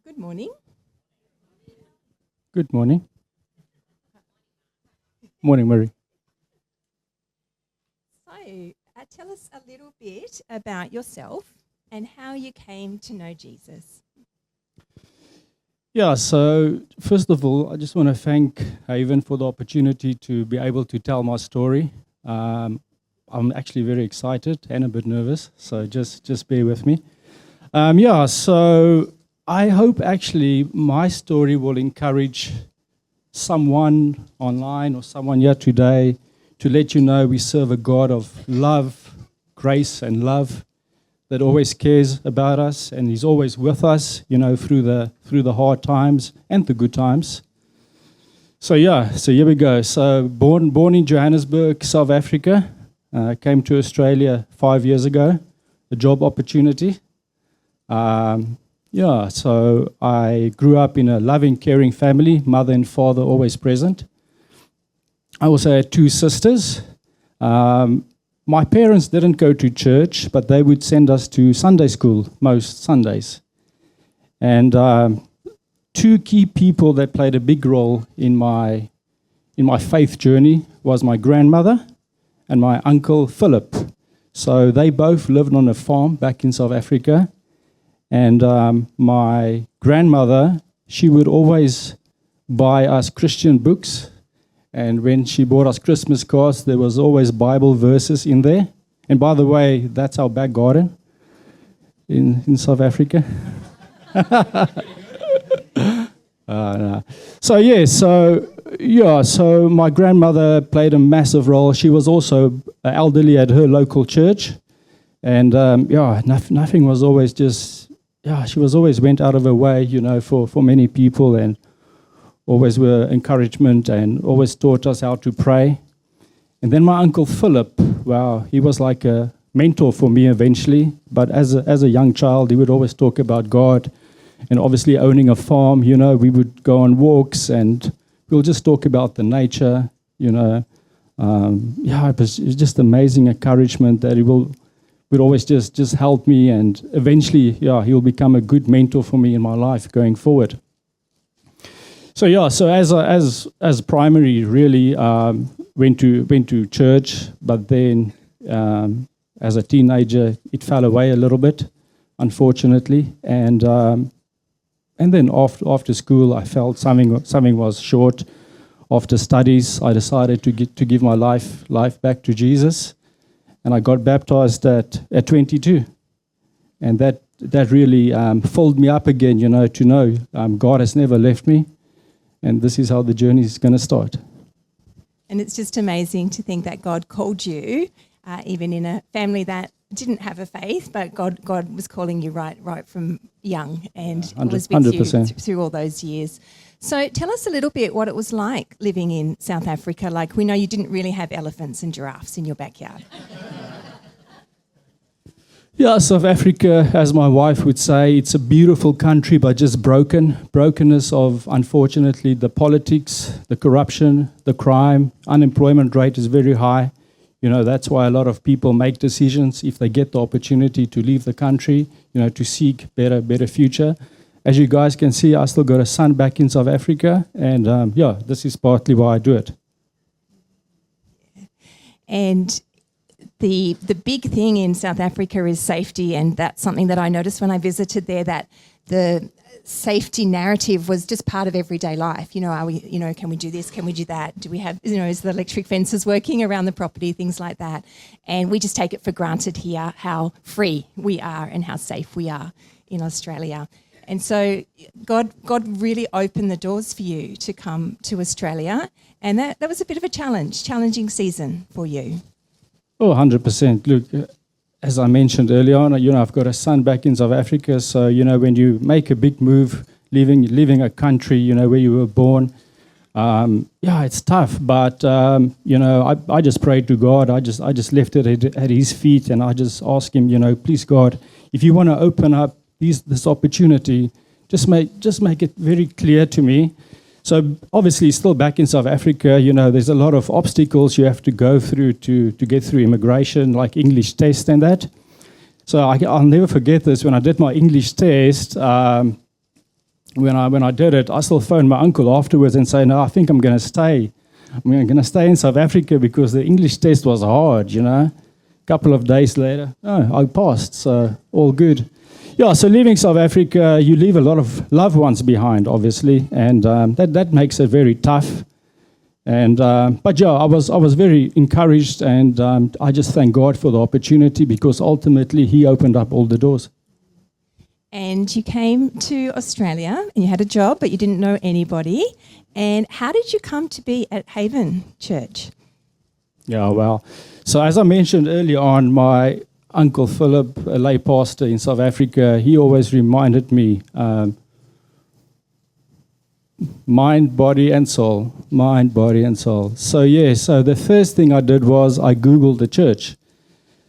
Good morning. Good morning. Morning, Mary. So, tell us a little bit about yourself and how you came to know Jesus. Yeah, so first of all, I just want to thank Haven for the opportunity to be able to tell my story. I'm actually very excited and a bit nervous, so just bear with me. So I hope actually my story will encourage someone online or someone here today to let you know we serve a God of love, grace and love that always cares about us, and He's always with us, through the hard times and the good times. So here we go. So born in Johannesburg, South Africa, came to Australia 5 years ago, a job opportunity. So I grew up in a loving, caring family, mother and father always present. I also had 2 sisters. My parents didn't go to church, but they would send us to Sunday school most Sundays. And 2 key people that played a big role in my faith journey was my grandmother and my uncle Philip. So they both lived on a farm back in South Africa. And my grandmother, she would always buy us Christian books. And when she bought us Christmas cards, there was always Bible verses in there. And by the way, that's our back garden in South Africa. No. So my grandmother played a massive role. She was also elderly at her local church. And nothing was always she was always went out of her way, for many people, and always were encouragement and always taught us how to pray. And then my uncle Philip, he was like a mentor for me eventually. But as a young child, he would always talk about God, and obviously owning a farm, we would go on walks and we'll just talk about the nature, it was just amazing encouragement that he would always just help me, and eventually, he'll become a good mentor for me in my life going forward. So as primary, really went to church, but then as a teenager, it fell away a little bit, unfortunately, and then after school, I felt something was short. After studies, I decided to give my life back to Jesus. And I got baptized at 22. And that really filled me up again, to know God has never left me. And this is how the journey is going to start. And it's just amazing to think that God called you, even in a family that didn't have a faith, but God was calling you right from young and was with 100%. you through all those years. So tell us a little bit what it was like living in South Africa. Like, we know you didn't really have elephants and giraffes in your backyard. Yeah, South Africa, as my wife would say, it's a beautiful country, but just brokenness of, unfortunately, the politics, the corruption, the crime, unemployment rate is very high. That's why a lot of people make decisions if they get the opportunity to leave the country, to seek better future. As you guys can see, I still got a son back in South Africa, and this is partly why I do it. And the big thing in South Africa is safety, and that's something that I noticed when I visited there, that the safety narrative was just part of everyday life. Are we, can we do this? Can we do that? Do we have, is the electric fences working around the property? Things like that. And we just take it for granted here how free we are and how safe we are in Australia. And so God really opened the doors for you to come to Australia, and that was a bit of a challenging season for you. Oh, 100%. Look, as I mentioned earlier on, I've got a son back in South Africa, so, when you make a big move, leaving a country, where you were born, it's tough, but, I just prayed to God. I just left it at His feet, and I just asked Him, please, God, if you want to open up this opportunity, just make it very clear to me. So obviously, still back in South Africa, there's a lot of obstacles you have to go through to get through immigration, like English test and that. So I'll never forget this. When I did my English test, when I did it, I still phoned my uncle afterwards and say, no, I think I'm going to stay. I'm going to stay in South Africa because the English test was hard, you know. A couple of days later, I passed, so all good. Yeah, so leaving South Africa, you leave a lot of loved ones behind, obviously, and that makes it very tough. And but yeah, I was very encouraged, and I just thank God for the opportunity because ultimately He opened up all the doors. And you came to Australia and you had a job, but you didn't know anybody. And how did you come to be at Haven Church? Yeah, well, so as I mentioned earlier on, my Uncle Philip, a lay pastor in South Africa, he always reminded me, mind, body, and soul. Mind, body, and soul. So so the first thing I did was I Googled the church.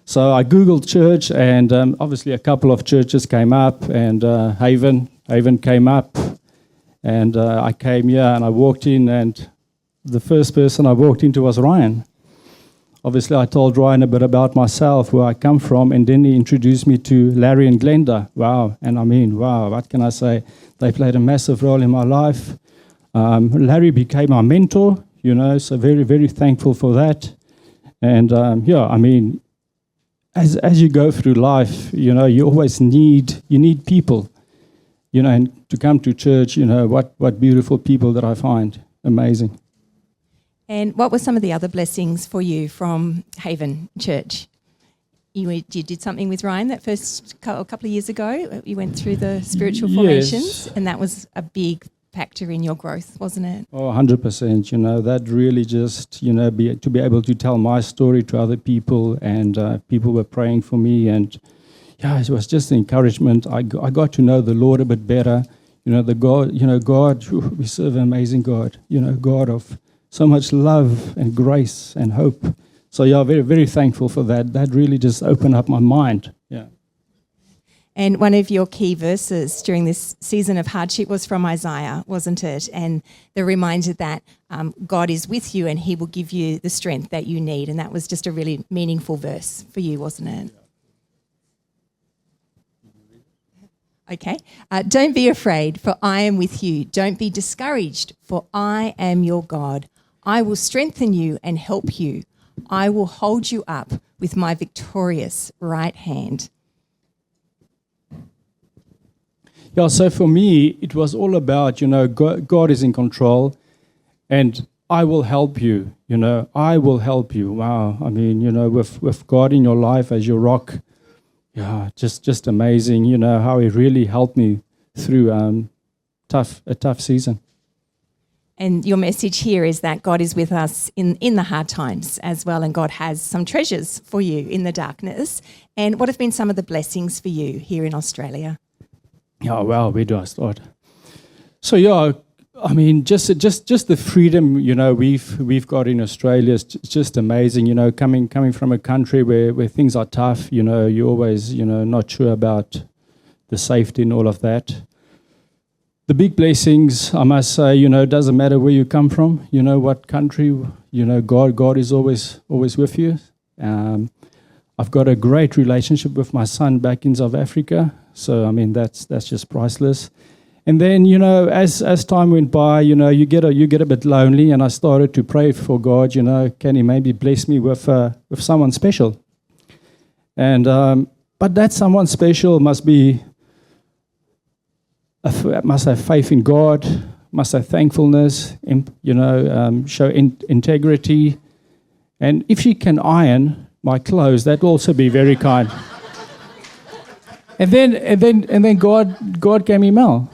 So I Googled church, and obviously a couple of churches came up, and Haven came up, and I came here, and I walked in, and the first person I walked into was Ryan. Obviously, I told Ryan a bit about myself, where I come from, and then he introduced me to Larry and Glenda. Wow, and I mean, wow, what can I say? They played a massive role in my life. Larry became my mentor, you know, so very, very thankful for that. And I mean, as you go through life, you know, you always need people, you know, and to come to church, you know, what beautiful people that I find. Amazing. And what were some of the other blessings for you from Haven Church? You did something with Ryan that first couple of years ago. You went through the spiritual formations, and that was a big factor in your growth, wasn't it? Oh, 100%. You know, that really just, you know, to be able to tell my story to other people, and people were praying for me, and yeah, it was just encouragement. I got to know the Lord a bit better. You know, God, we serve an amazing God. You know, God of so much love and grace and hope. So yeah, very, very thankful for that. That really just opened up my mind. Yeah. And one of your key verses during this season of hardship was from Isaiah, wasn't it? And the reminder that God is with you and He will give you the strength that you need. And that was just a really meaningful verse for you, wasn't it? Okay. Don't be afraid, for I am with you. Don't be discouraged, for I am your God. I will strengthen you and help you. I will hold you up with my victorious right hand. Yeah, so for me, it was all about, you know, God is in control, and I will help you, you know, I will help you. Wow, I mean, you know, with God in your life as your rock, yeah, just amazing, you know, how He really helped me through a tough season. And your message here is that God is with us in the hard times as well, and God has some treasures for you in the darkness. And what have been some of the blessings for you here in Australia? Yeah, well, where do I start? So yeah, I mean, just the freedom, you know, we've got in Australia is just amazing. You know, coming from a country where things are tough, you know, you're always, you know, not sure about the safety and all of that. The big blessings, I must say, you know, it doesn't matter where you come from, you know, what country, you know, God is always with you. I've got a great relationship with my son back in South Africa. So, I mean, that's just priceless. And then, you know, as time went by, you know, you get a bit lonely, and I started to pray for God, you know, can He maybe bless me with someone special? And but that someone special must have faith in God, must have thankfulness, you know, show integrity, and if she can iron my clothes, that will also be very kind. And then God gave me Mel.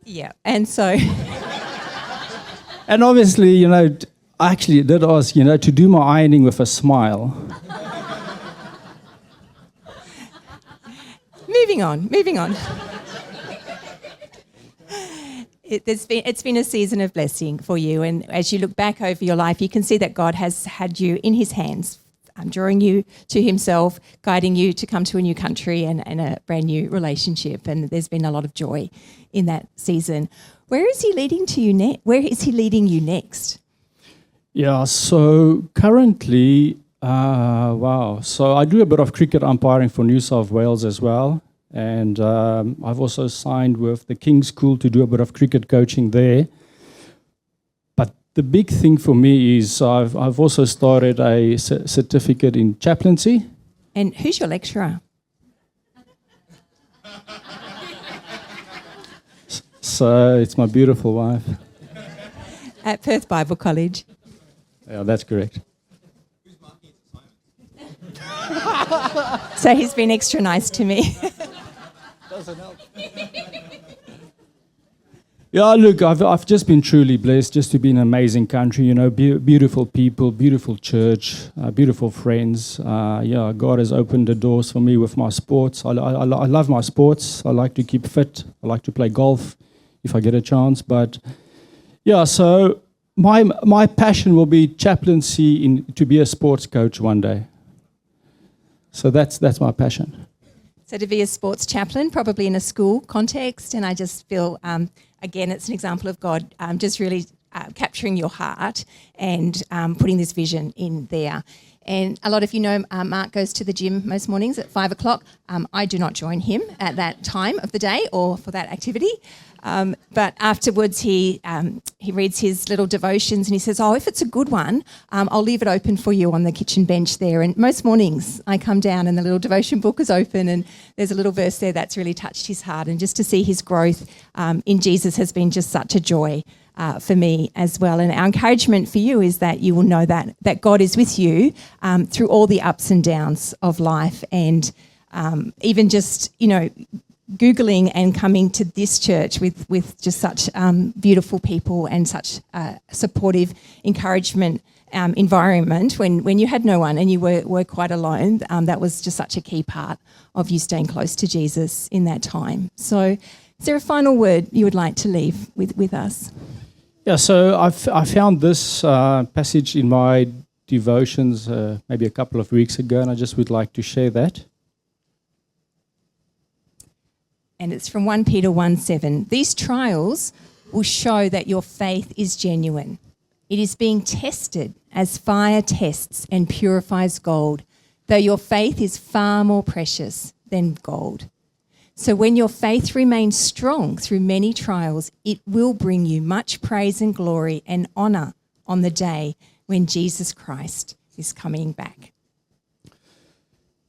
Yeah, and so... And obviously, you know, I actually did ask, you know, to do my ironing with a smile. Moving on. It's been a season of blessing for you, and as you look back over your life, you can see that God has had you in His hands, drawing you to Himself, guiding you to come to a new country and a brand new relationship, and there's been a lot of joy in that season. Where is He leading you next? Yeah, so currently, wow. So I do a bit of cricket umpiring for New South Wales as well. And I've also signed with the King's School to do a bit of cricket coaching there. But the big thing for me is I've also started a certificate in chaplaincy. And who's your lecturer? So it's my beautiful wife. At Perth Bible College. Yeah, that's correct. So he's been extra nice to me. Doesn't help. Yeah, look, I've just been truly blessed just to be in an amazing country, beautiful people, beautiful church, beautiful friends. Yeah, God has opened the doors for me with my sports. I love my sports. I like to keep fit. I like to play golf if I get a chance. But yeah, so my passion will be chaplaincy to be a sports coach one day. So that's my passion. So to be a sports chaplain, probably in a school context, and I just feel, again, it's an example of God just really capturing your heart and putting this vision in there. And a lot of you know Mark goes to the gym most mornings at 5 o'clock. I do not join him at that time of the day or for that activity. But afterwards he reads his little devotions and he says, if it's a good one, I'll leave it open for you on the kitchen bench there. And most mornings I come down and the little devotion book is open and there's a little verse there that's really touched his heart. And just to see his growth in Jesus has been just such a joy for me as well. And our encouragement for you is that you will know that God is with you through all the ups and downs of life. And even just, Googling and coming to this church with just such beautiful people and such supportive encouragement environment when you had no one and you were quite alone, that was just such a key part of you staying close to Jesus in that time. So is there a final word you would like to leave with us? Yeah, so I found this passage in my devotions maybe a couple of weeks ago, and I just would like to share that. And it's from 1 Peter 1:7. These trials will show that your faith is genuine. It is being tested as fire tests and purifies gold, though your faith is far more precious than gold. So when your faith remains strong through many trials, it will bring you much praise and glory and honour on the day when Jesus Christ is coming back.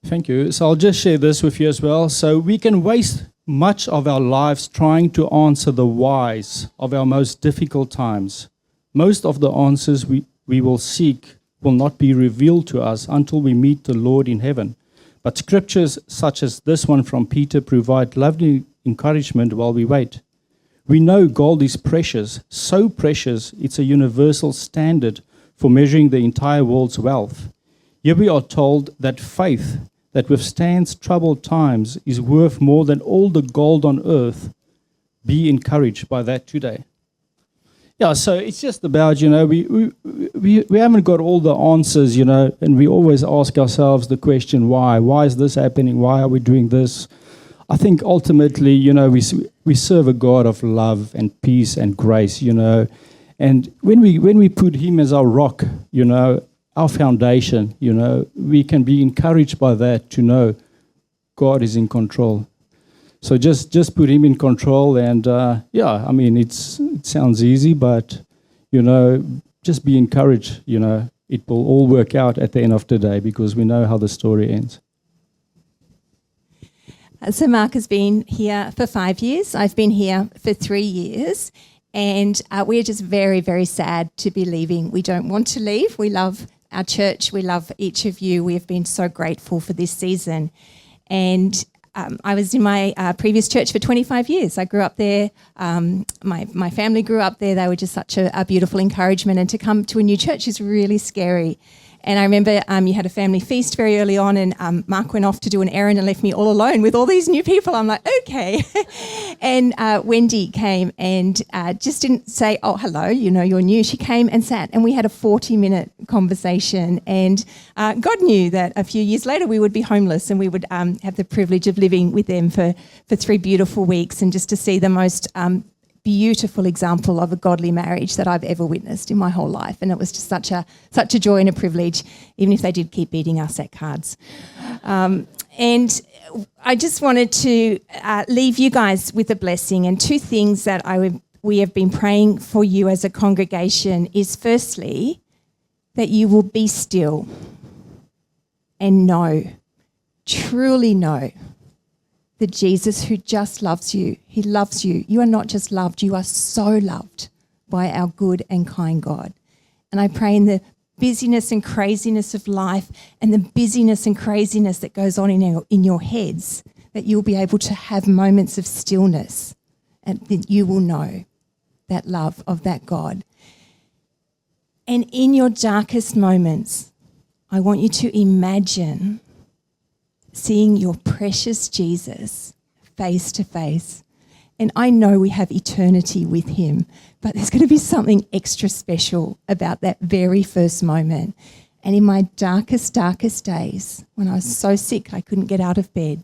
Thank you. So I'll just share this with you as well. So we can waste much of our lives trying to answer the whys of our most difficult times. Most of the answers we will seek will not be revealed to us until we meet the Lord in heaven. But scriptures such as this one from Peter provide lovely encouragement while we wait. We know gold is precious, so precious it's a universal standard for measuring the entire world's wealth. Here we are told that faith that withstands troubled times is worth more than all the gold on earth. Be encouraged by that today. Yeah, so it's just about, we haven't got all the answers, and we always ask ourselves the question, why? Why is this happening? Why are we doing this? I think ultimately, we serve a God of love and peace and grace, and when we put Him as our rock, our foundation, we can be encouraged by that to know God is in control. So just put Him in control, and it sounds easy, but just be encouraged. It will all work out at the end of the day because we know how the story ends. So Mark has been here for 5 years. I've been here for 3 years, and we're just very, very sad to be leaving. We don't want to leave. We love our church. We love each of you. We have been so grateful for this season, and I was in my previous church for 25 years. I grew up there. My family grew up there. They were just such a beautiful encouragement. And to come to a new church is really scary. And I remember you had a family feast very early on, and Mark went off to do an errand and left me all alone with all these new people. I'm like, okay. And Wendy came and just didn't say, oh, hello, you're new. She came and sat, and we had a 40-minute conversation. And God knew that a few years later we would be homeless, and we would have the privilege of living with them for 3 beautiful weeks, and just to see the most beautiful example of a godly marriage that I've ever witnessed in my whole life. And it was just such a joy and a privilege, even if they did keep beating us at cards. And I just wanted to leave you guys with a blessing. And two things that we have been praying for you as a congregation is, firstly, that you will be still and know, truly know, that Jesus, who just loves you, he loves you. You are not just loved, you are so loved by our good and kind God. And I pray in the busyness and craziness of life and the busyness and craziness that goes on in your heads, that you'll be able to have moments of stillness and that you will know that love of that God. And in your darkest moments, I want you to imagine seeing your precious Jesus face to face. And I know we have eternity with him, but there's going to be something extra special about that very first moment. And in my darkest days, when I was so sick I couldn't get out of bed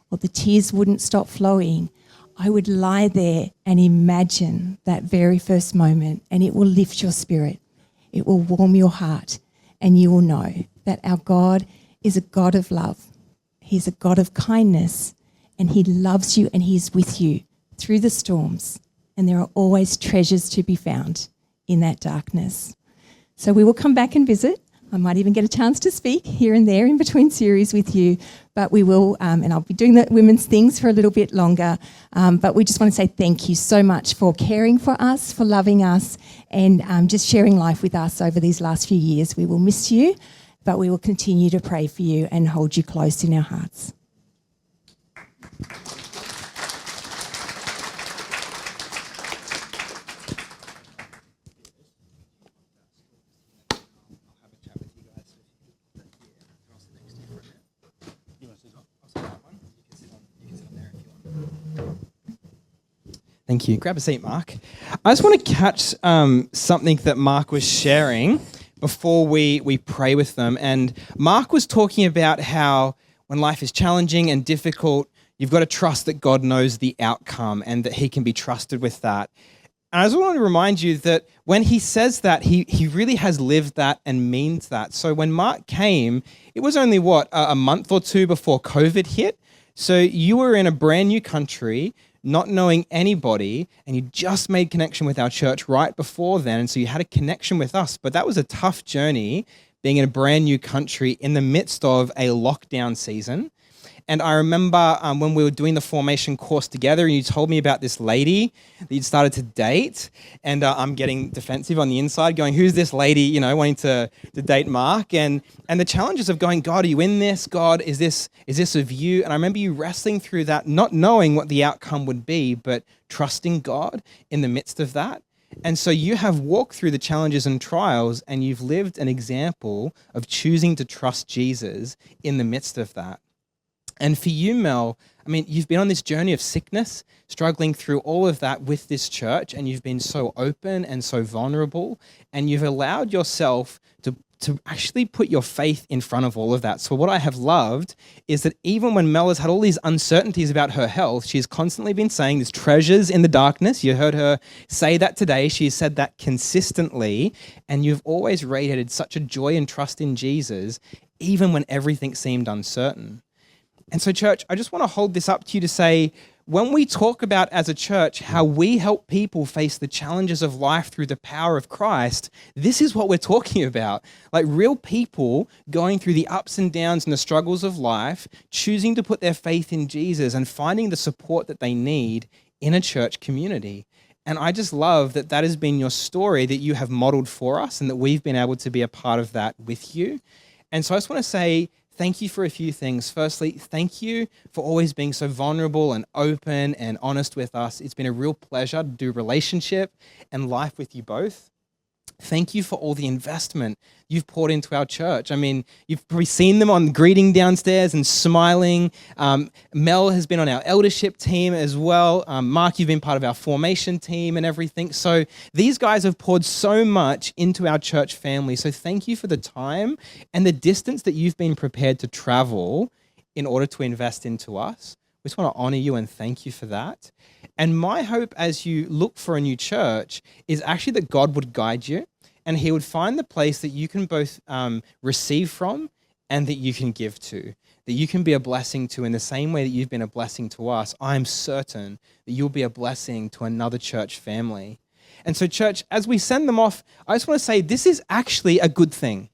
or the tears wouldn't stop flowing, I would lie there and imagine that very first moment, and it will lift your spirit. It will warm your heart, and you will know that our God is a God of love. He's a God of kindness, and he loves you and he's with you through the storms. And there are always treasures to be found in that darkness. So we will come back and visit. I might even get a chance to speak here and there in between series with you, but we will, and I'll be doing the women's things for a little bit longer. But we just want to say thank you so much for caring for us, for loving us, and just sharing life with us over these last few years. We will miss you, but we will continue to pray for you and hold you close in our hearts. Thank you. Grab a seat, Mark. I just want to catch something that Mark was sharing before we pray with them. And Mark was talking about how when life is challenging and difficult, you've got to trust that God knows the outcome and that he can be trusted with that. And I just want to remind you that when he says that, he really has lived that and means that. So when Mark came, it was only, a month or two before COVID hit. So you were in a brand new country, not knowing anybody, and you just made connection with our church right before then. And so you had a connection with us, but that was a tough journey being in a brand new country in the midst of a lockdown season. And I remember when we were doing the formation course together and you told me about this lady that you'd started to date, and I'm getting defensive on the inside going, who's this lady, wanting to date Mark? And the challenges of going, God, are you in this? God, is this of you? And I remember you wrestling through that, not knowing what the outcome would be, but trusting God in the midst of that. And so you have walked through the challenges and trials, and you've lived an example of choosing to trust Jesus in the midst of that. And for you, Mel, you've been on this journey of sickness, struggling through all of that with this church, and you've been so open and so vulnerable, and you've allowed yourself to actually put your faith in front of all of that. So what I have loved is that even when Mel has had all these uncertainties about her health, she's constantly been saying there's treasures in the darkness. You heard her say that today. She said that consistently, and you've always radiated such a joy and trust in Jesus, even when everything seemed uncertain. And so, church, I just want to hold this up to you to say, when we talk about as a church how we help people face the challenges of life through the power of Christ, this is what we're talking about. Like real people going through the ups and downs and the struggles of life, choosing to put their faith in Jesus and finding the support that they need in a church community. And I just love that that has been your story that you have modeled for us and that we've been able to be a part of that with you. And so I just want to say, thank you for a few things. Firstly, thank you for always being so vulnerable and open and honest with us. It's been a real pleasure to do relationship and life with you both. Thank you for all the investment you've poured into our church. You've probably seen them on greeting downstairs and smiling. Mel has been on our eldership team as well. Mark, you've been part of our formation team and everything. So these guys have poured so much into our church family. So thank you for the time and the distance that you've been prepared to travel in order to invest into us. We just want to honor you and thank you for that. And my hope as you look for a new church is actually that God would guide you and he would find the place that you can both receive from and that you can give to, that you can be a blessing to in the same way that you've been a blessing to us. I'm certain that you'll be a blessing to another church family. And so, church, as we send them off, I just want to say this is actually a good thing.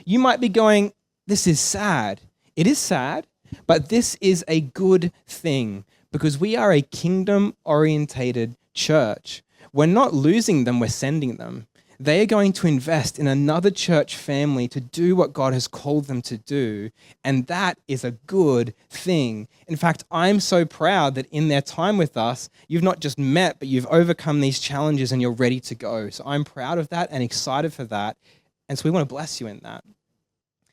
You might be going, this is sad. It is sad, but this is a good thing because we are a kingdom-orientated church. We're not losing them, we're sending them. They are going to invest in another church family to do what God has called them to do, and that is a good thing. In fact, I'm so proud that in their time with us, you've not just met, but you've overcome these challenges and you're ready to go. So I'm proud of that and excited for that, and so we want to bless you in that.